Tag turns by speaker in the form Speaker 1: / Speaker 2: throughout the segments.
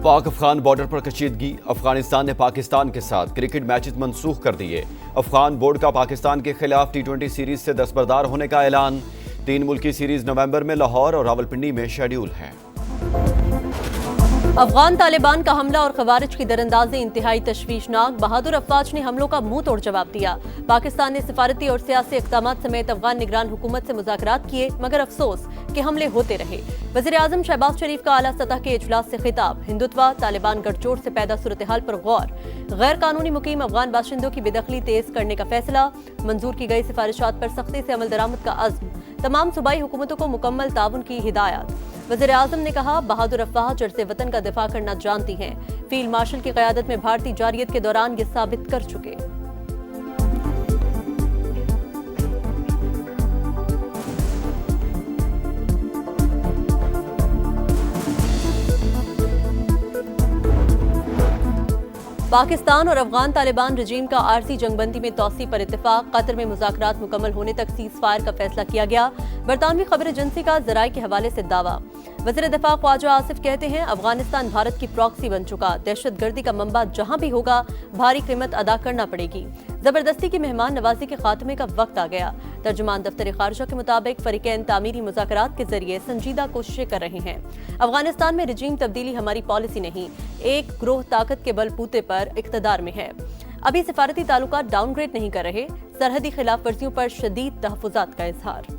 Speaker 1: Pak Afghan border پر کشیدگی، افغانستان نے پاکستان کے ساتھ کرکٹ میچز منسوخ کر دیے۔ افغان بورڈ کا پاکستان کے خلاف ٹی20 سیریز سے دستبردار ہونے کا اعلان۔ 3 ملکی سیریز نومبر میں لاہور اور راولپنڈی میں شیڈیول ہیں۔
Speaker 2: افغان طالبان کا حملہ اور خوارج کی دراندازی انتہائی تشویشناک۔ بہادر افواج نے حملوں کا منہ توڑ جواب دیا۔ پاکستان نے سفارتی اور سیاسی اقدامات سمیت افغان نگران حکومت سے مذاکرات کیے، مگر افسوس کہ حملے ہوتے رہے۔ وزیر اعظم شہباز شریف کا اعلیٰ سطح کے اجلاس سے خطاب۔ ہندوتوا، طالبان گٹھ جوڑ سے پیدا صورتحال پر غور۔ غیر قانونی مقیم افغان باشندوں کی بے دخلی تیز کرنے کا فیصلہ۔ منظور کی گئی سفارشات پر سختی سے عمل درآمد کا عزم۔ تمام صوبائی حکومتوں کو مکمل تعاون کی ہدایت۔ وزیر اعظم نے کہا، بہادر افواج عرص وطن کا دفاع کرنا جانتی ہیں۔ فیلڈ مارشل کی قیادت میں بھارتی جارحیت کے دوران یہ ثابت کر چکے۔ پاکستان اور افغان طالبان رجیم کا عارضی جنگ بندی میں توسیع پر اتفاق۔ قطر میں مذاکرات مکمل ہونے تک سیز فائر کا فیصلہ کیا گیا۔ برطانوی خبر ایجنسی کا ذرائع کے حوالے سے دعویٰ۔ وزیر دفاع خواجہ آصف کہتے ہیں، افغانستان بھارت کی پراکسی بن چکا۔ دہشت گردی کا منبع جہاں بھی ہوگا، بھاری قیمت ادا کرنا پڑے گی۔ زبردستی کی مہمان نوازی کے خاتمے کا وقت آ گیا۔ ترجمان دفتر خارجہ کے مطابق فریقین تعمیری مذاکرات کے ذریعے سنجیدہ کوششیں کر رہے ہیں۔ افغانستان میں رجیم تبدیلی ہماری پالیسی نہیں، ایک گروہ طاقت کے بل بوتے پر اقتدار میں ہے۔ ابھی سفارتی تعلقات ڈاؤن گریڈ نہیں کر رہے۔ سرحدی خلاف ورزیوں پر شدید تحفظات کا اظہار۔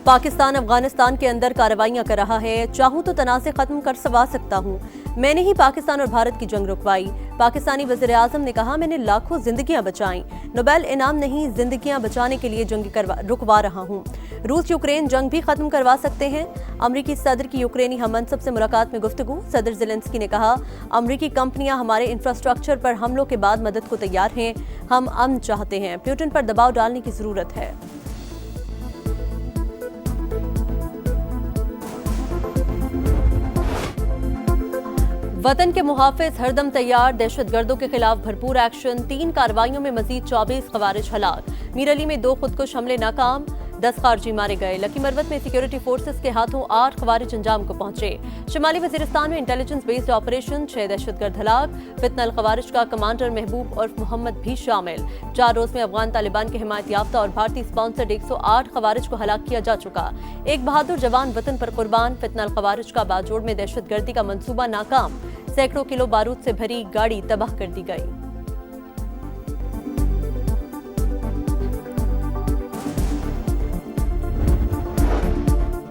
Speaker 2: پاکستان افغانستان کے اندر کارروائیاں کر رہا ہے۔ چاہوں تو تنازع ختم کر سکتا ہوں۔ میں نے ہی پاکستان اور بھارت کی جنگ رکوائی۔ پاکستانی وزیر اعظم نے کہا، میں نے لاکھوں زندگیاں بچائیں۔ نوبیل انعام نہیں، زندگیاں بچانے کے لیے جنگ رکوا رہا ہوں۔ روس یوکرین جنگ بھی ختم کروا سکتے ہیں۔ امریکی صدر کی یوکرینی ہم منصب سے ملاقات میں گفتگو۔ صدر زیلنسکی نے کہا، امریکی کمپنیاں ہمارے انفراسٹرکچر پر حملوں کے بعد مدد کو تیار ہیں۔ ہم امن چاہتے ہیں۔ پیوٹن پر دباؤ ڈالنے کی ضرورت ہے۔ وطن کے محافظ ہردم تیار، دہشت گردوں کے خلاف بھرپور ایکشن۔ 3 کارروائیوں میں مزید 24 خوارج ہلاک۔ میرعلی میں 2 خودکش حملے ناکام، 10 خارجی مارے گئے۔ لکی مروت میں سیکیورٹی فورسز کے ہاتھوں 8 خوارج انجام کو پہنچے۔ شمالی وزیرستان میں انٹیلیجنس بیسڈ آپریشن، 6 دہشت گرد ہلاک۔ فتنہ الخوارج کا کمانڈر محبوب عرف محمد بھی شامل۔ 4 روز میں افغان طالبان کے حمایت یافتہ اور بھارتی سپانسرڈ 108 خوارج کو ہلاک کیا جا چکا۔ ایک بہادر جوان وطن پر قربان۔ فتنہ الخوارج کا باجوڑ میں دہشت گردی کا منصوبہ ناکام۔ سینکڑوں کلو بارود سے بھری گاڑی تباہ کر دی گئی۔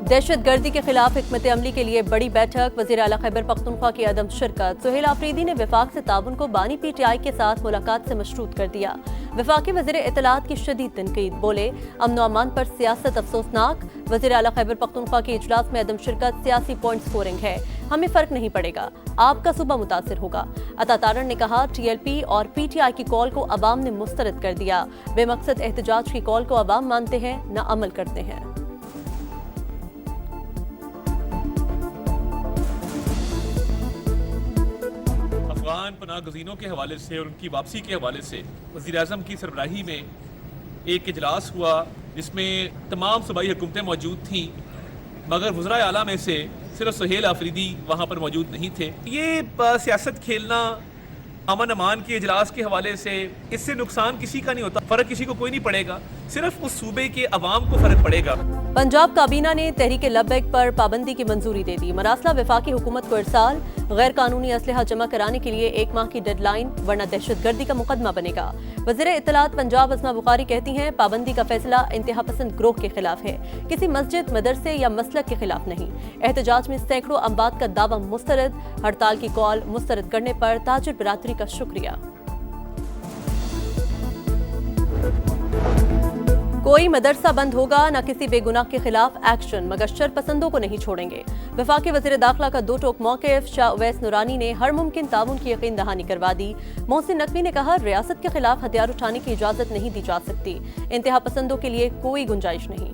Speaker 2: دہشت گردی کے خلاف حکمت عملی کے لیے بڑی بیٹھک، وزیر اعلیٰ خیبر پختونخوا کی عدم شرکت۔ سہیل آفریدی نے وفاق سے تعاون کو بانی پی ٹی آئی کے ساتھ ملاقات سے مشروط کر دیا۔ وفاقی وزیر اطلاعات کی شدید تنقید، بولے امن و امان پر سیاست افسوسناک۔ وزیر اعلیٰ خیبر پختونخوا کے اجلاس میں عدم شرکت سیاسی پوائنٹ سکورنگ ہے، ہمیں فرق نہیں پڑے گا، آپ کا صوبہ متاثر ہوگا۔ عطا تارڑ نے کہا، ٹی ایل پی اور پی ٹی آئی کی کال کو عوام نے مسترد کر دیا۔ بے مقصد احتجاج کی کال کو عوام مانتے ہیں، نہ عمل کرتے ہیں۔
Speaker 3: افغان پناہ گزینوں کے حوالے سے اور ان کی واپسی کے حوالے سے وزیر اعظم کی سربراہی میں ایک اجلاس ہوا، جس میں تمام صوبائی حکومتیں موجود تھیں، مگر وزرائے اعلیٰ میں سے صرف سہیل آفریدی وہاں پر موجود نہیں تھے۔ یہ سیاست کھیلنا امن امان کے اجلاس کے حوالے سے، اس سے نقصان کسی کا نہیں ہوتا، فرق کسی کو کوئی نہیں پڑے گا، صرف اس صوبے کے عوام کو فرق پڑے گا۔
Speaker 2: پنجاب کابینہ نے تحریک لبیک پر پابندی کی منظوری دے دی۔ مراسلہ وفاقی حکومت کو ارسال۔ غیر قانونی اسلحہ جمع کرانے کے لیے 1 ماہ کی ڈیڈ لائن، ورنہ دہشت گردی کا مقدمہ بنے گا۔ وزیر اطلاعات پنجاب اسما بخاری کہتی ہیں، پابندی کا فیصلہ انتہا پسند گروہ کے خلاف ہے، کسی مسجد، مدرسے یا مسلک کے خلاف نہیں۔ احتجاج میں سینکڑوں اموات کا دعویٰ مسترد۔ ہڑتال کی کال مسترد کرنے پر تاجر برادری کا شکریہ۔ کوئی مدرسہ بند ہوگا، نہ کسی بے گناہ کے خلاف ایکشن، مگر شر پسندوں کو نہیں چھوڑیں گے۔ وفاقی وزیر داخلہ کا 2 ٹوک موقف، شاہ اویس نورانی نے ہر ممکن تعاون کی یقین دہانی کروا دی۔ محسن نقوی نے کہا، ریاست کے خلاف ہتھیار اٹھانے کی اجازت نہیں دی جا سکتی، انتہا پسندوں کے لیے کوئی گنجائش نہیں۔